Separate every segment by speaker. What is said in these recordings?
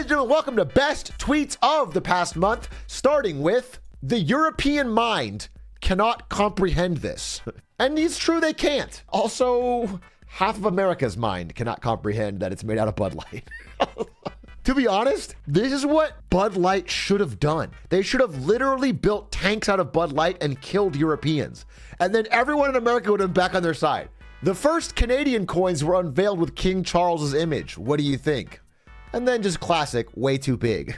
Speaker 1: and gentlemen, welcome to Best Tweets of the Past Month, starting with, the European mind cannot comprehend this. And it's true they can't. Also, half of America's mind cannot comprehend that it's made out of Bud Light. To be honest, this is what Bud Light should have done. They should have literally built tanks out of Bud Light and killed Europeans. And then everyone in America would have been back on their side. The first Canadian coins were unveiled with King Charles's image. What do you think? And then just classic, way too big.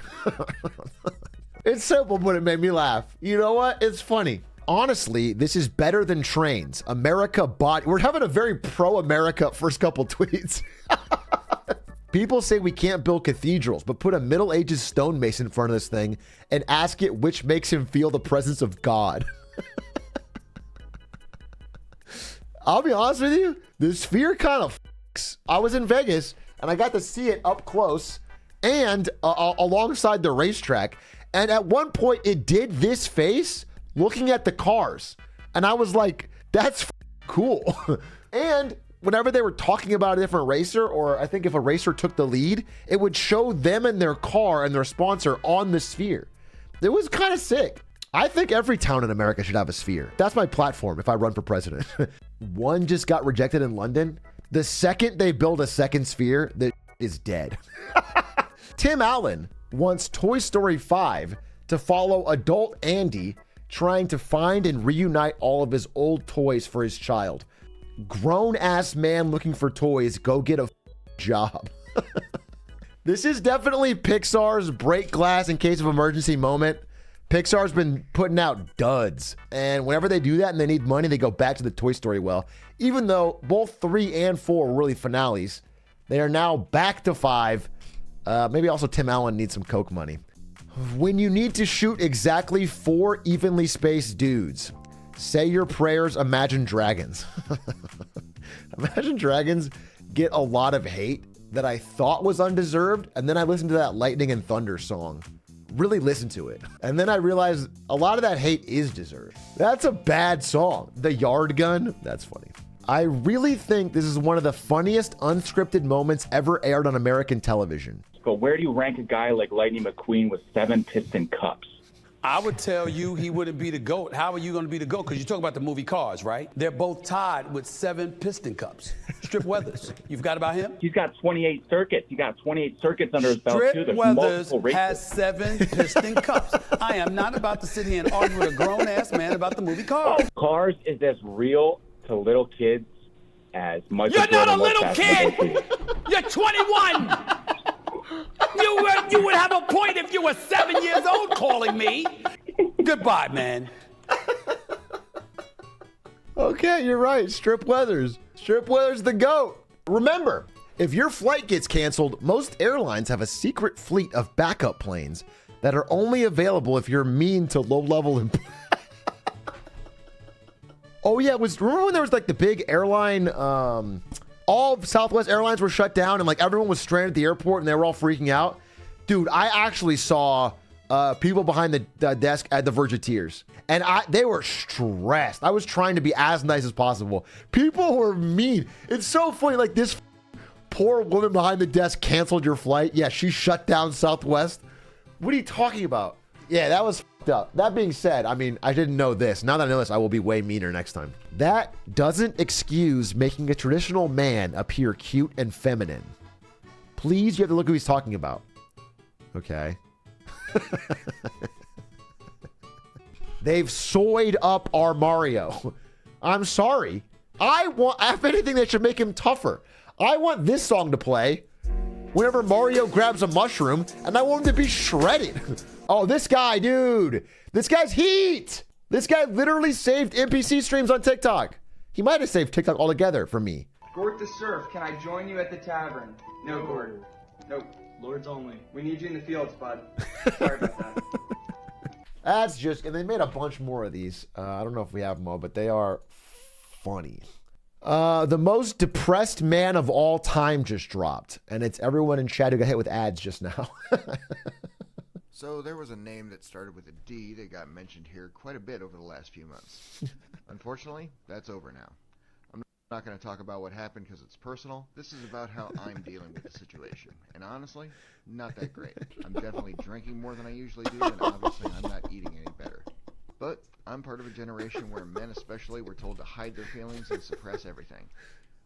Speaker 1: It's simple, but it made me laugh. You know what? It's funny. Honestly, this is better than trains. America bought... We're having a very pro-America first couple tweets. People say we can't build cathedrals, but put a Middle Ages stonemason in front of this thing and ask it which makes him feel the presence of God. I'll be honest with you, the sphere kind of f***s. I was in Vegas, and I got to see it up close and alongside the racetrack. And at one point, it did this face looking at the cars. And I was like, that's cool. And whenever they were talking about a different racer, or I think if a racer took the lead, it would show them and their car and their sponsor on the sphere. It was kind of sick. I think every town in America should have a sphere. That's my platform if I run for president. One just got rejected in London. The second they build a second sphere, that is dead. Tim Allen wants Toy Story 5 to follow adult Andy trying to find and reunite all of his old toys for his child. Grown-ass man looking for toys, go get a job. This is definitely Pixar's break glass in case of emergency moment. Pixar's been putting out duds, and whenever they do that and they need money, they go back to the Toy Story well. Even though both 3 and 4 were really finales, they are now back to 5. Maybe also Tim Allen needs some Coke money. When you need to shoot exactly 4 evenly spaced dudes, say your prayers, Imagine Dragons. Imagine Dragons get a lot of hate that I thought was undeserved, and then I listened to that Lightning and Thunder song. Really listen to it. And then I realized a lot of that hate is deserved. That's a bad song. The Yard Gun, that's funny. I really think this is one of the funniest unscripted moments ever aired on American television.
Speaker 2: But where do you rank a guy like Lightning McQueen with 7 piston cups?
Speaker 3: I would tell you he wouldn't be the GOAT. How are you going to be the GOAT? Because you talk about the movie Cars, right? They're both tied with 7 piston cups. Strip Weathers. You've got about him?
Speaker 2: He's got 28 circuits. He got 28 circuits under his belt, too.
Speaker 3: Strip
Speaker 2: There's
Speaker 3: Weathers
Speaker 2: multiple races.
Speaker 3: has 7 piston cups. I am not about to sit here and argue with a grown-ass man about the movie Cars.
Speaker 2: Cars is as real to little kids as Michael
Speaker 3: You're
Speaker 2: Jordan
Speaker 3: not a
Speaker 2: was
Speaker 3: little
Speaker 2: back
Speaker 3: kid!
Speaker 2: in the 80s.
Speaker 3: You're 21! You would have a point if you were 7 years old calling me. Goodbye, man.
Speaker 1: Okay, you're right. Strip Weathers. Strip Weathers the GOAT. Remember, if your flight gets canceled, most airlines have a secret fleet of backup planes that are only available if you're mean to low-level employees. Oh yeah, remember when there was like the big airline, all of Southwest Airlines were shut down and like everyone was stranded at the airport and they were all freaking out? Dude, I actually saw people behind the desk at the verge of tears, and they were stressed. I was trying to be as nice as possible. People were mean. It's so funny. Like, this poor woman behind the desk canceled your flight. Yeah, she shut down Southwest. What are you talking about? Yeah, that was fucked up. That being said, I mean, I didn't know this. Now that I know this, I will be way meaner next time. That doesn't excuse making a traditional man appear cute and feminine. Please, you have to look who he's talking about. Okay. They've soyed up our Mario. I'm sorry. If anything, they should make him tougher. I want this song to play whenever Mario grabs a mushroom, and I want him to be shredded. Oh, this guy, dude. This guy's heat. This guy literally saved NPC streams on TikTok. He might have saved TikTok altogether for me.
Speaker 4: Gort the Surf, can I join you at the tavern? No, Gort. Nope.
Speaker 5: Lords only.
Speaker 4: We need you in the fields, bud. Sorry about that.
Speaker 1: That's just, and they made a bunch more of these. I don't know if we have them all, but they are funny. The most depressed man of all time just dropped, and it's everyone in chat who got hit with ads just now.
Speaker 6: So there was a name that started with a D that got mentioned here quite a bit over the last few months. Unfortunately, that's over now. I'm not going to talk about what happened because it's personal. This is about how I'm dealing with the situation. And honestly, not that great. I'm definitely drinking more than I usually do, and obviously I'm not eating any better. But I'm part of a generation where men especially were told to hide their feelings and suppress everything.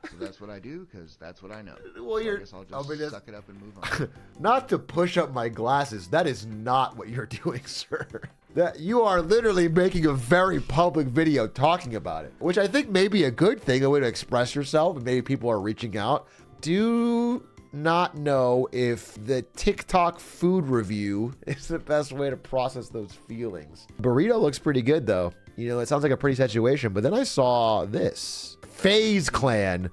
Speaker 6: So that's what I do, because that's what I know.
Speaker 1: Well,
Speaker 6: so I guess I'll just suck it up and move on.
Speaker 1: Not to push up my glasses. That is not what you're doing, sir. That you are literally making a very public video talking about it, which I think may be a good thing, a way to express yourself, and maybe people are reaching out. Do not know if the TikTok food review is the best way to process those feelings. Burrito looks pretty good, though. You know, it sounds like a pretty situation, but then I saw this. FaZe Clan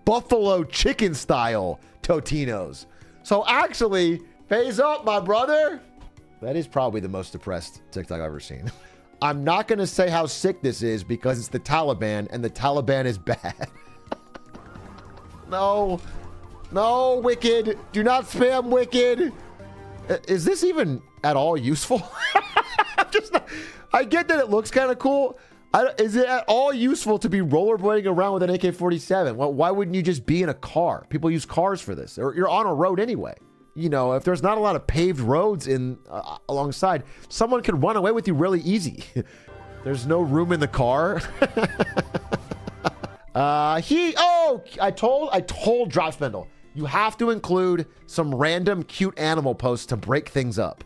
Speaker 1: Buffalo Chicken Style Totinos. So actually, phase up, my brother. That is probably the most depressed TikTok I've ever seen. I'm not going to say how sick this is because it's the Taliban, and the Taliban is bad. No, Wicked. Do not spam Wicked. Is this even at all useful? I get that it looks kind of cool. Is it at all useful to be rollerblading around with an AK-47? Well, why wouldn't you just be in a car? People use cars for this. Or you're on a road anyway. You know, if there's not a lot of paved roads in alongside, someone could run away with you really easy. There's no room in the car. I told Drop Spindle, you have to include some random cute animal posts to break things up.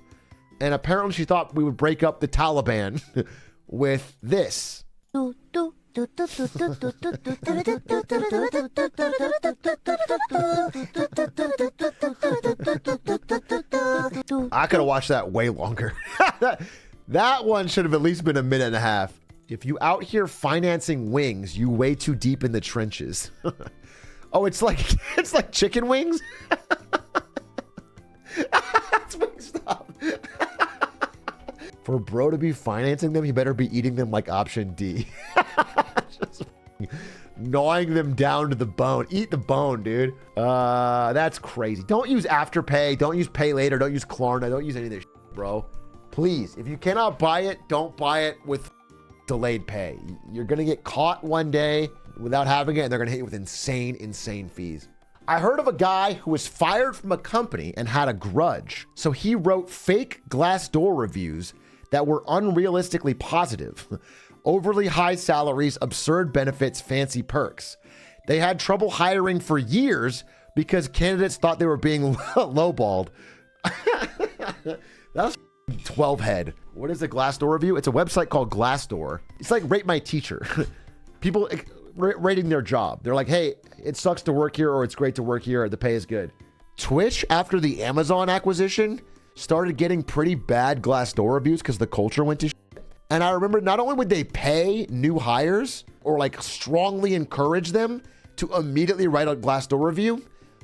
Speaker 1: And apparently she thought we would break up the Taliban with this. I could have watched that way longer. That one should have at least been a minute and a half. If you out here financing wings, you way too deep in the trenches. Oh, it's like chicken wings? That's Wingstop. For bro to be financing them, he better be eating them like option D. Just gnawing them down to the bone. Eat the bone, dude. That's crazy. Don't use Afterpay. Don't use Pay Later. Don't use Klarna. Don't use any of this shit, bro. Please, if you cannot buy it, don't buy it with delayed pay. You're going to get caught one day without having it, and they're going to hit you with insane fees. I heard of a guy who was fired from a company and had a grudge. So he wrote fake Glassdoor reviews that were unrealistically positive. Overly high salaries, absurd benefits, fancy perks. They had trouble hiring for years because candidates thought they were being lowballed. That's 12 head. What is a Glassdoor review? It's a website called Glassdoor. It's like Rate My Teacher. People rating their job. They're like, hey, it sucks to work here, or it's great to work here, or the pay is good. Twitch, after the Amazon acquisition, started getting pretty bad Glassdoor reviews because the culture went to shit. And I remember not only would they pay new hires or like strongly encourage them to immediately write a Glassdoor review,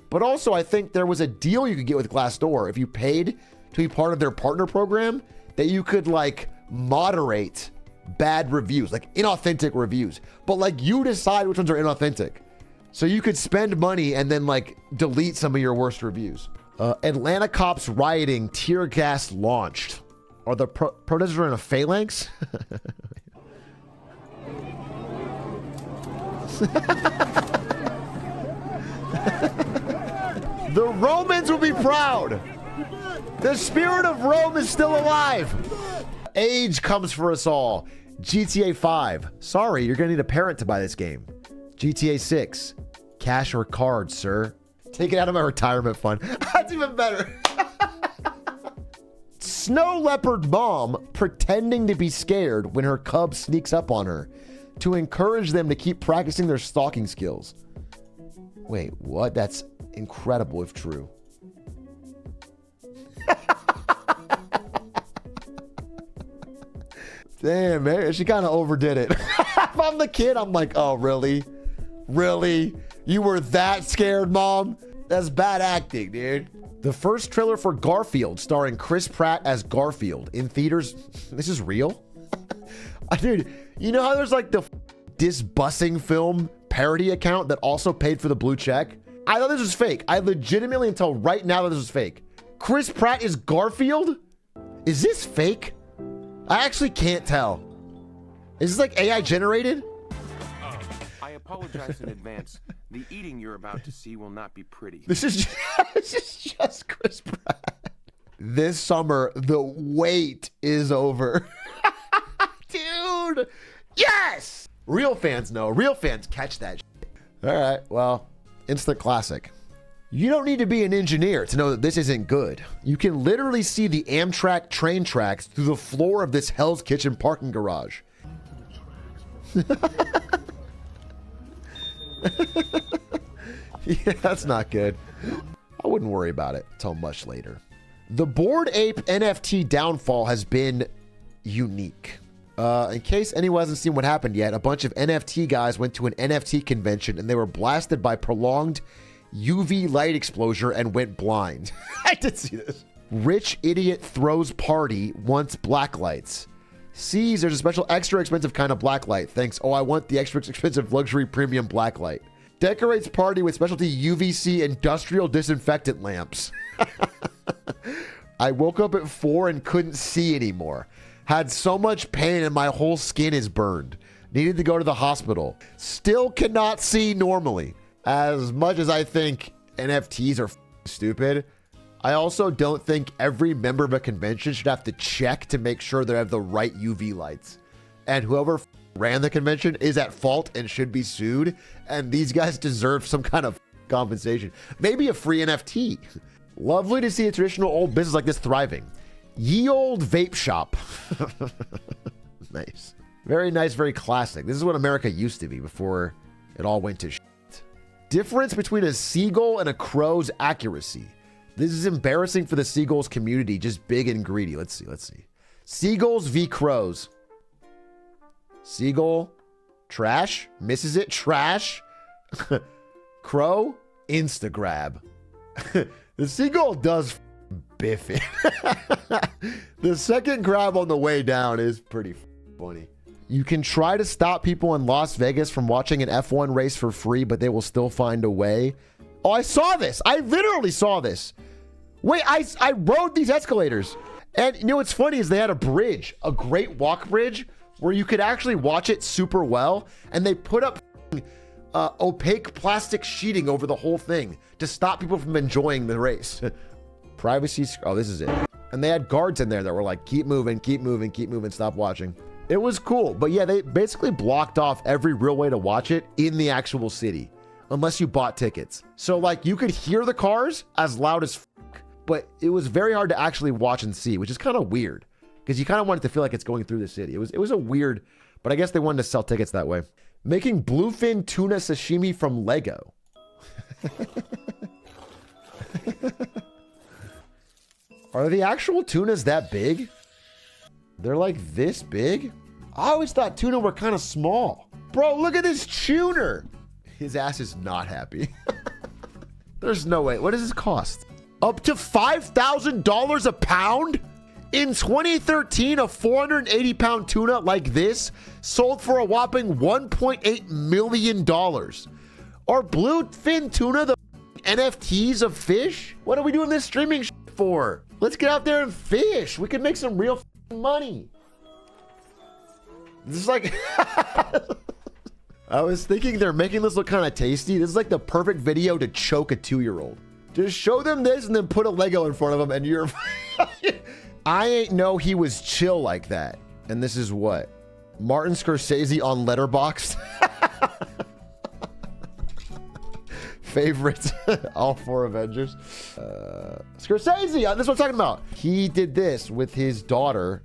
Speaker 1: but also I think there was a deal you could get with Glassdoor if you paid to be part of their partner program, that you could like moderate bad reviews, like inauthentic reviews, but like you decide which ones are inauthentic. So you could spend money and then like delete some of your worst reviews. Atlanta cops rioting, tear gas launched. Are the protesters in a phalanx? The Romans will be proud. The spirit of Rome is still alive. Age comes for us all. GTA 5. Sorry, you're gonna need a parent to buy this game. GTA 6. Cash or card, sir? Take it out of my retirement fund. That's even better. Snow leopard mom pretending to be scared when her cub sneaks up on her to encourage them to keep practicing their stalking skills. Wait, what? That's incredible if true. Damn, man, she kind of overdid it. If I'm the kid, I'm like, oh, really? Really? You were that scared, mom? That's bad acting, dude. The first trailer for Garfield, starring Chris Pratt as Garfield, in theaters. This is real? Dude, you know how there's like the disbussing film parody account that also paid for the blue check? I thought this was fake. I legitimately, until right now, thought this was fake. Chris Pratt is Garfield? Is this fake? I actually can't tell. Is this like AI generated?
Speaker 5: apologize in advance. The eating you're about to see will not be pretty.
Speaker 1: This is just Chris Pratt. This summer, the wait is over. Dude, yes! Real fans know. Real fans catch that shit. All right, well, instant classic. You don't need to be an engineer to know that this isn't good. You can literally see the Amtrak train tracks through the floor of this Hell's Kitchen parking garage. Yeah, that's not good. I wouldn't worry about it until much later. The Bored Ape NFT downfall has been unique. In case anyone hasn't seen what happened yet, a bunch of NFT guys went to an NFT convention and they were blasted by prolonged UV light exposure and went blind. I did see this. Rich idiot throws party wants black lights. Sees there's a special extra expensive kind of black light. Thanks. Oh, I want the extra expensive luxury premium black light. Decorates party with specialty UVC industrial disinfectant lamps. I woke up at 4 and couldn't see anymore. Had so much pain and my whole skin is burned. Needed to go to the hospital. Still cannot see normally. As much as I think NFTs are stupid, I also don't think every member of a convention should have to check to make sure they have the right UV lights. And whoever ran the convention is at fault and should be sued. And these guys deserve some kind of compensation. Maybe a free NFT. Lovely to see a traditional old business like this thriving. Ye old vape shop. Nice. Very nice, very classic. This is what America used to be before it all went to shit. Difference between a seagull and a crow's accuracy. This is embarrassing for the seagulls community, just big and greedy. Let's see. Seagulls v. crows. Seagull, trash, misses it, trash. Crow, Instagrab. The seagull does biff it. The second grab on the way down is pretty funny. You can try to stop people in Las Vegas from watching an F1 race for free, but they will still find a way. Oh, I saw this. I literally saw this. Wait, I rode these escalators. And you know what's funny is they had a bridge, a great walk bridge, where you could actually watch it super well. And they put up opaque plastic sheeting over the whole thing to stop people from enjoying the race. Privacy. Oh, this is it. And they had guards in there that were like, keep moving, keep moving, keep moving, stop watching. It was cool. But yeah, they basically blocked off every real way to watch it in the actual city, unless you bought tickets. So like you could hear the cars as loud as fuck, but it was very hard to actually watch and see, which is kind of weird because you kind of want it to feel like it's going through the city. It was a weird, but I guess they wanted to sell tickets that way. Making bluefin tuna sashimi from Lego. Are the actual tunas that big? They're like this big? I always thought tuna were kind of small. Bro, look at this tuner. His ass is not happy. There's no way. What does this cost? Up to $5,000 a pound? In 2013, a 480-pound tuna like this sold for a whopping $1.8 million. Are bluefin tuna the NFTs of fish? What are we doing this streaming for? Let's get out there and fish. We can make some real money. This is like... I was thinking they're making this look kind of tasty. This is like the perfect video to choke a 2-year-old. Just show them this and then put a Lego in front of them and you're... I ain't know he was chill like that. And this is what? Martin Scorsese on Letterboxd. Favorites. All 4 Avengers. Scorsese, this is what I'm talking about. He did this with his daughter.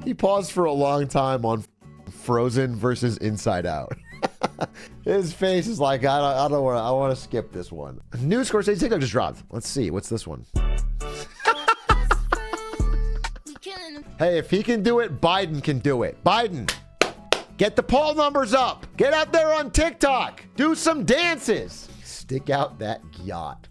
Speaker 1: He paused for a long time on Frozen versus Inside Out. His face is like, I don't want to, I want to skip this one. New Scorsese TikTok just dropped. Let's see. What's this one? Hey, if he can do it, Biden can do it. Biden, get the poll numbers up. Get out there on TikTok. Do some dances. Stick out that yacht.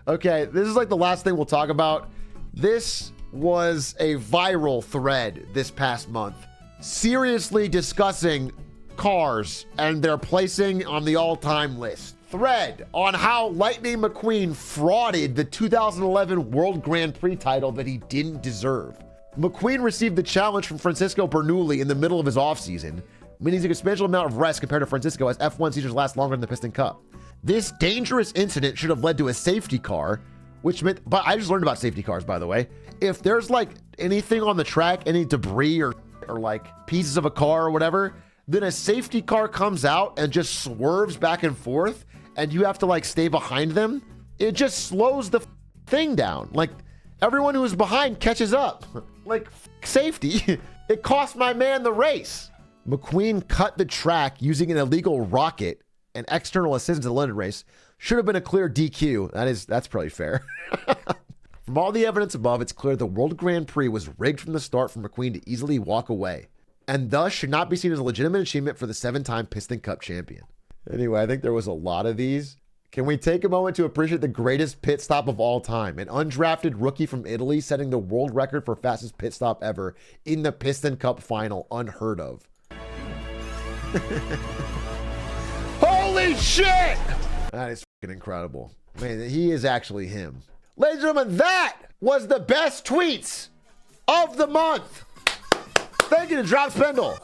Speaker 1: Okay, this is like the last thing we'll talk about. This was a viral thread this past month, seriously discussing cars and their placing on the all-time list. Thread on how Lightning McQueen frauded the 2011 World Grand Prix title that he didn't deserve. McQueen received the challenge from Francisco Bernoulli in the middle of his offseason, meaning a substantial amount of rest compared to Francisco, as F1 seasons last longer than the Piston Cup. This dangerous incident should have led to a safety car, which meant, but I just learned about safety cars, by the way. If there's like anything on the track, any debris or like pieces of a car or whatever, then a safety car comes out and just swerves back and forth, and you have to like stay behind them. It just slows the thing down. Like everyone who was behind catches up. Like safety. It cost my man the race. McQueen cut the track using an illegal rocket and external assistance in the London race. Should have been a clear DQ. That's probably fair. From all the evidence above, it's clear the World Grand Prix was rigged from the start for McQueen to easily walk away, and thus should not be seen as a legitimate achievement for the 7-time Piston Cup champion. Anyway, I think there was a lot of these. Can we take a moment to appreciate the greatest pit stop of all time? An undrafted rookie from Italy setting the world record for fastest pit stop ever in the Piston Cup final. Unheard of. Holy shit! That is fucking incredible. Man, he is actually him. Ladies and gentlemen, that was the best tweets of the month. Thank you to Drop Spindle.